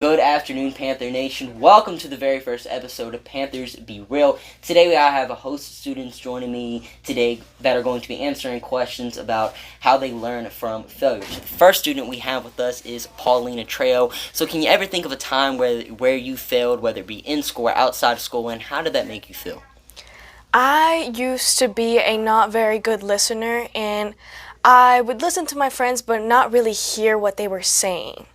Good afternoon, Panther Nation. Welcome to the very first episode of Panthers, BReal. Today I have a host of students joining me today that are going to be answering questions about how they learn from failures. The first student we have with us is Paulina. So can you ever think of a time where you failed, whether it be in school or outside of school, and how did that make you feel? I used to be a not very good listener, and I would listen to my friends but not really hear what they were saying.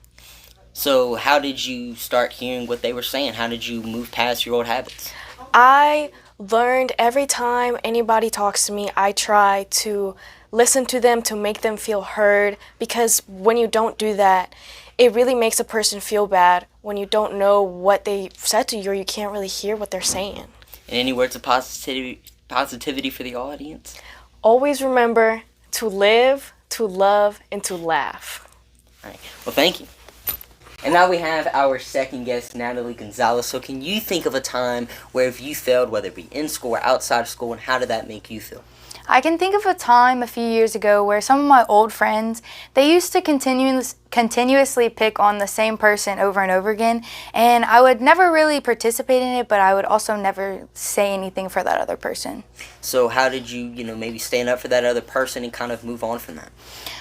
So how did you start hearing what they were saying? How did you move past your old habits? I learned every time anybody talks to me, I try to listen to them to make them feel heard, because when you don't do that, it really makes a person feel bad when you don't know what they said to you or you can't really hear what they're saying. And any words of positivity for the audience? Always remember to live, to love, and to laugh. All right. Well, thank you. And now we have our second guest, Natalie Gonzalez. So can you think of a time where if you failed, whether it be in school or outside of school, and how did that make you feel? I can think of a time a few years ago where some of my old friends, they used to continuously pick on the same person over and over again, and I would never really participate in it, but I would also never say anything for that other person. So how did you, maybe stand up for that other person and kind of move on from that?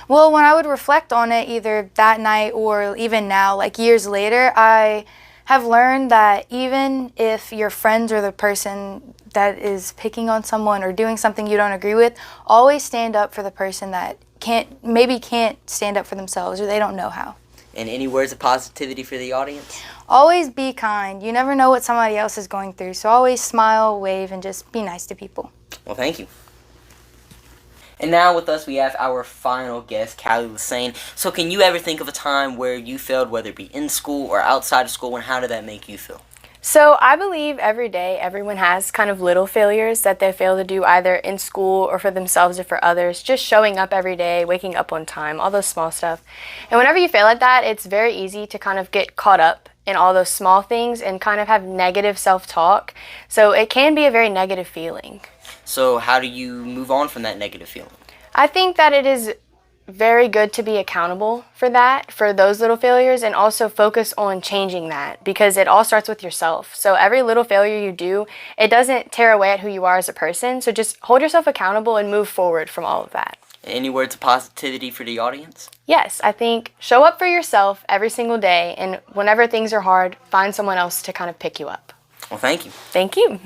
Well, when I would reflect on it, either that night or even now, like years later, I have learned that even if your friends or the person that is picking on someone or doing something you don't agree with, always stand up for the person that can't stand up for themselves or they don't know how. And any words of positivity for the audience? Always be kind. You never know what somebody else is going through, so always smile, wave, and just be nice to people. Well, thank you. And now with us we have our final guest, Cali. So can you ever think of a time where you failed, whether it be in school or outside of school, and how did that make you feel? So I believe every day everyone has kind of little failures that they fail to do either in school or for themselves or for others. Just showing up every day, waking up on time, all those small stuff. And whenever you fail at that, it's very easy to kind of get caught up in all those small things and kind of have negative self-talk. So it can be a very negative feeling. So how do you move on from that negative feeling? I think that it is very good to be accountable for that, for those little failures, and also focus on changing that, because it all starts with yourself. So every little failure you do, it doesn't tear away at who you are as a person. So just hold yourself accountable and move forward from all of that. Any words of positivity for the audience? Yes, I think show up for yourself every single day, and whenever things are hard, find someone else to kind of pick you up. Well, thank you. Thank you.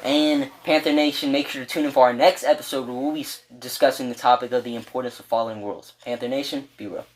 And Panther Nation, make sure to tune in for our next episode where we'll be discussing the topic of the importance of following rules. Panther Nation, be real.